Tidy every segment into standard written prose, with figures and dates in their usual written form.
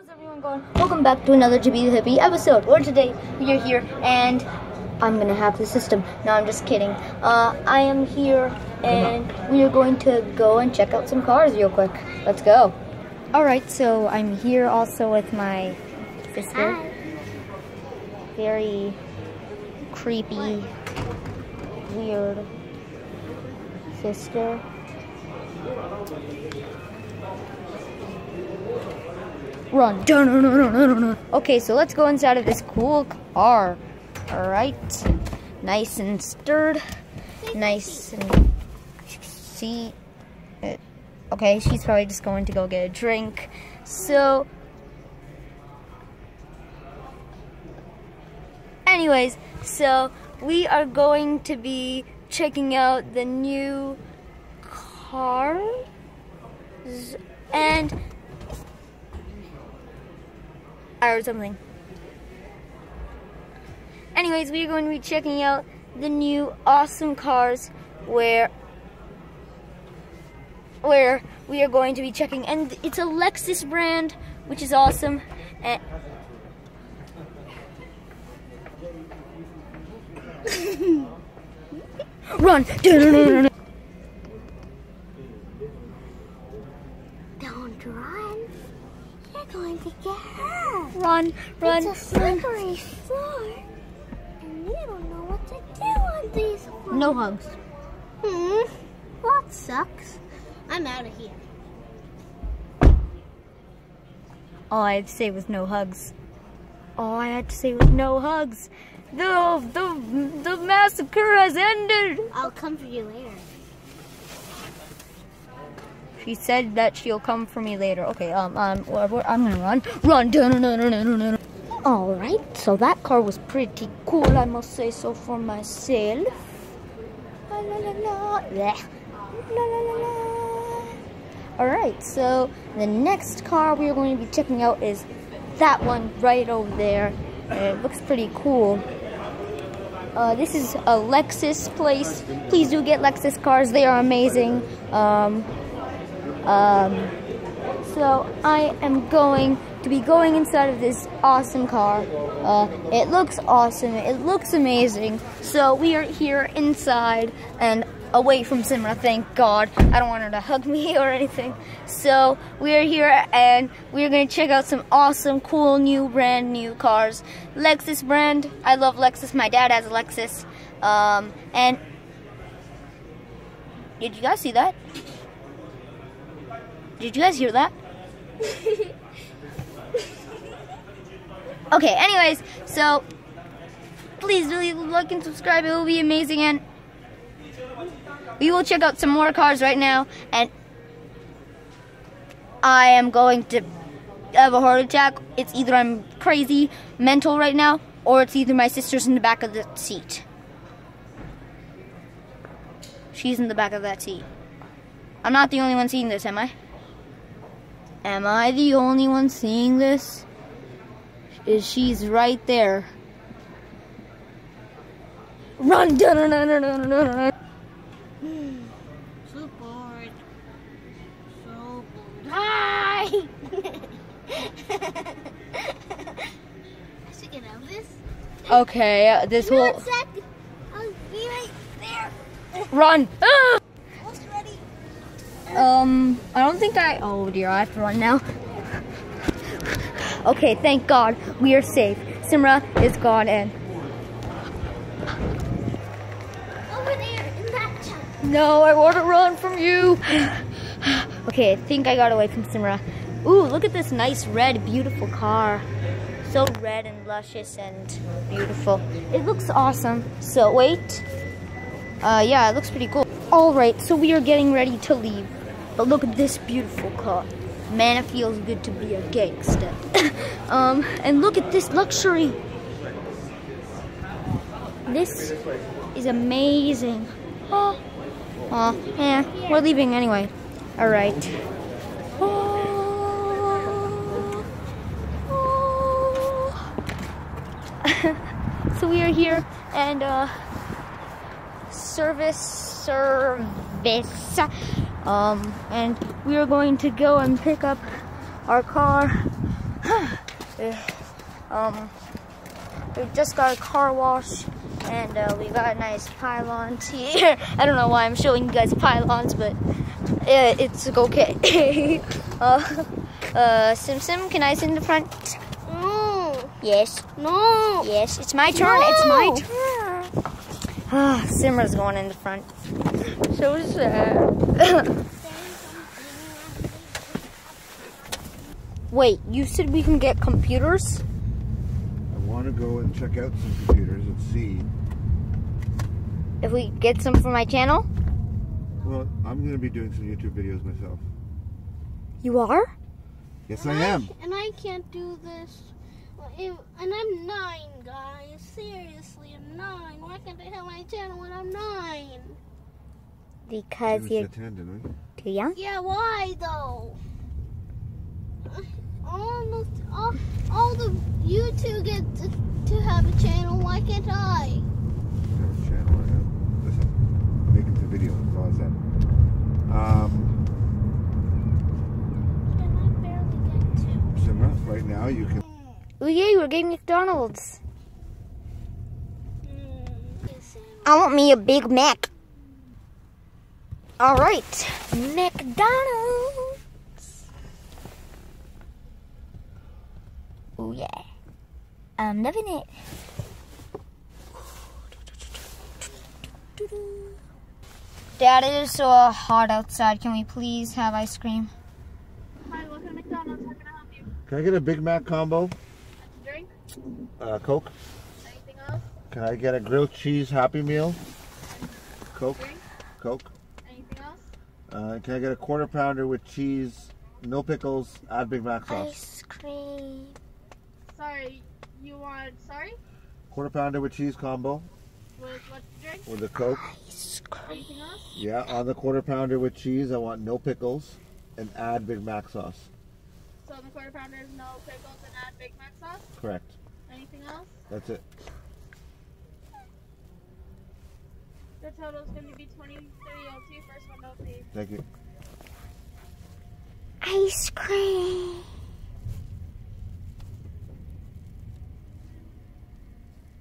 How's everyone going? Welcome back to another Jibby the Hippie episode, where today we are here and I'm gonna hack the system. No, I'm just kidding. I am here and we are going to go and check out some cars real quick. Let's go. Alright, so I'm here also with my sister. Hi. Very creepy, weird sister. Run. Okay, so let's go inside of this cool car. Alright. Nice and stirred. Nice and see it. Okay, she's probably just going to go get a drink. So anyways, so we are going to be checking out the new cars and I heard something. Anyways, we are going to be checking out the new awesome cars where we are going to be checking, and it's a Lexus brand, which is awesome. And run! Don't run. You're going to get hurt. Run! It's a slippery floor, and you don't know what to do on these floors. No hugs. Well, that sucks. I'm out of here. All I had to say was no hugs. All I had to say was no hugs. The massacre has ended. I'll come for you later. She said that she'll come for me later. Okay, I'm gonna run. All right, so that car was pretty cool, I must say so for myself. La la la la. Blech. La la la la. All right, so the next car we are going to be checking out is that one right over there. It looks pretty cool. This is a Lexus place. Please do get Lexus cars. They are amazing. So I am going to be going inside of this awesome car. It looks awesome. It looks amazing. So we are here inside and away from Simra, thank God. I don't want her to hug me or anything. So we are here and we're going to check out some awesome, cool, new, brand new cars. Lexus brand. I love Lexus. My dad has a Lexus. And did you guys see that? Did you guys hear that? Okay, anyways, so please do leave a like and subscribe. It will be amazing, and we will check out some more cars right now, and I am going to have a heart attack. It's either I'm crazy, mental right now, or it's either my sister's in the back of the seat. She's in the back of that seat. I'm not the only one seeing this, am I? Am I the only one seeing this? She's right there. Run! So bored. So bored. Hi! I should get out of this. Okay, this whole... One sec. I'll be right there. Run! Ah! Almost ready. I don't think oh dear, I have to run now. Okay, thank God, we are safe. Simra is gone and... Over there, in that chunk. No, I want to run from you. Okay, I think I got away from Simra. Ooh, look at this nice red, beautiful car. So red and luscious and beautiful. It looks awesome. So wait. Yeah, it looks pretty cool. All right, so we are getting ready to leave. But look at this beautiful car. Man, it feels good to be a gangster. And look at this luxury. This is amazing. Yeah, we're leaving anyway. All right. So we are here and service. And we are going to go and pick up our car. We just got a car wash, and we got nice pylons here. I don't know why I'm showing you guys pylons, but it's okay. Sim, can I sit in the front? No. Yes. No. Yes, it's my turn. No. It's my turn. Simmer's going in the front. So sad. Wait, you said we can get computers? I want to go and check out some computers and see. If we get some for my channel? Well, I'm going to be doing some YouTube videos myself. You are? Yes, I am. And I can't do this. And I'm 9, guys. Seriously, I'm 9. Why can't I have my channel when I'm 9? Because you're 10, didn't we? too young? Yeah, why though? All the you two get to have a channel. Why can't I? I have a channel right now. Listen, I'm making some videos. Pause that. Can I barely get to? Simra, right now you can. Oh yeah, we're getting McDonald's. Listen. I want me a Big Mac. All right, McDonald's. Oh yeah, I'm loving it. Dad, it is so hot outside. Can we please have ice cream? Hi, welcome to McDonald's. How can I help you? Can I get a Big Mac combo? Drink? Coke. Anything else? Can I get a grilled cheese Happy Meal? Coke. Drink? Coke. Anything else? Can I get a quarter pounder with cheese, no pickles, add Big Mac sauce? Ice cream. Sorry, you want, sorry? Quarter pounder with cheese combo With what to drink? with a Coke. Ice cream. Anything else? Yeah, on the quarter pounder with cheese, I want no pickles and add Big Mac sauce. So the quarter pounder is no pickles and add Big Mac sauce? Correct. Anything else? That's it. The total is going to be $23.02. First one, no fee. Thank you. Ice cream.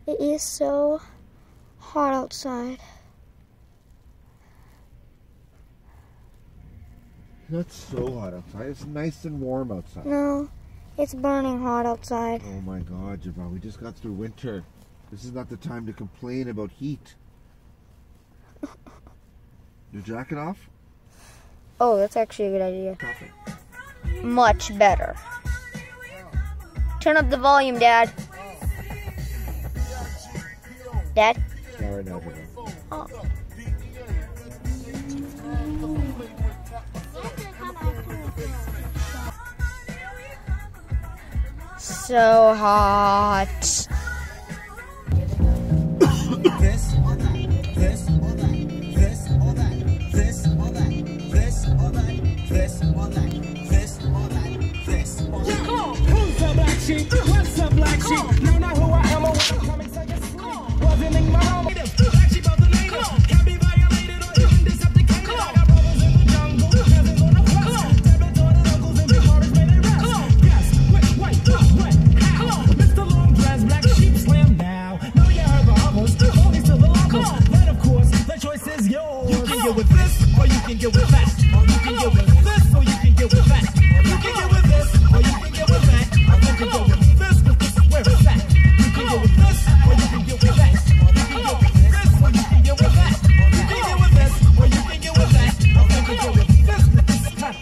It is so hot outside. Not so hot outside. It's nice and warm outside. No, it's burning hot outside. Oh my God, Javon, we just got through winter. This is not the time to complain about heat. Your jacket off? Oh, that's actually a good idea. Perfect. Much better. Turn up the volume, Dad. Dad? Not right now, Javon. Oh. So hot. What's up, black sheep? No, not who I am or what I'm coming to your sleep. Wasn't in my home. Black sheep of the native. Can't be violated or even decepticated. I got brothers in the jungle, cousins on the quest. Debits on the uncles and big hearters may they rest. Yes, wait, how? Mr. Long Dress, black sheep slam now. Know you heard the others, only still the locals. But of course, the choice is yours. You can get with this, or you can get with that. You can get with this, or you can get with that. You can get with this, or you can get with that. I think you go with this, because this is where it's at. You can go with this, or you can get with that. You can get with this, or you can get with that. You can get with this, or you can get with that. I think you go with this, because this is cut.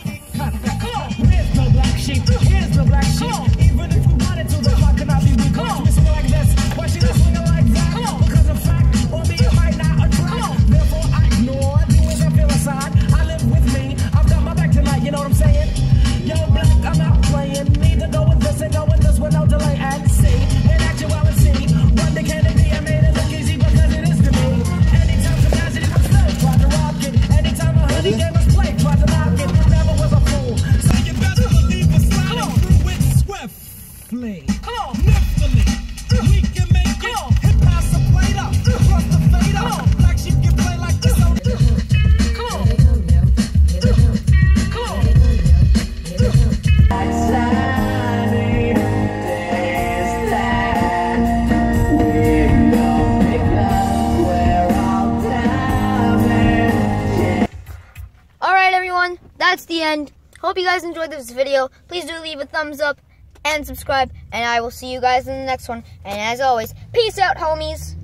Here's no black sheep, here's no black sheep. Even if we wanted to, the fuck could not be weak. We swing like this, why she not swinging like that? Because in fact, or me it might not attract. Therefore I ignore, do as I feel aside. I live with me, I've got my back tonight, you know what I'm saying? Yo, black, I'm not playing. Need to go with this and go with this with no delay and see. In actuality, one day Kennedy, I made it look easy because it is to me. Anytime capacity was filled, tried to rock it. Anytime a honey game was played, tried to knock it. Never was a fool. So you better believe we're sliding through it swiftly. Niftily. We can make it. Hip pass the plate up. Cross the fade up. Black sheep can play like this. Sliding that's the end. Hope you guys enjoyed this video. Please do leave a thumbs up and subscribe. And I will see you guys in the next one. And as always, peace out, homies.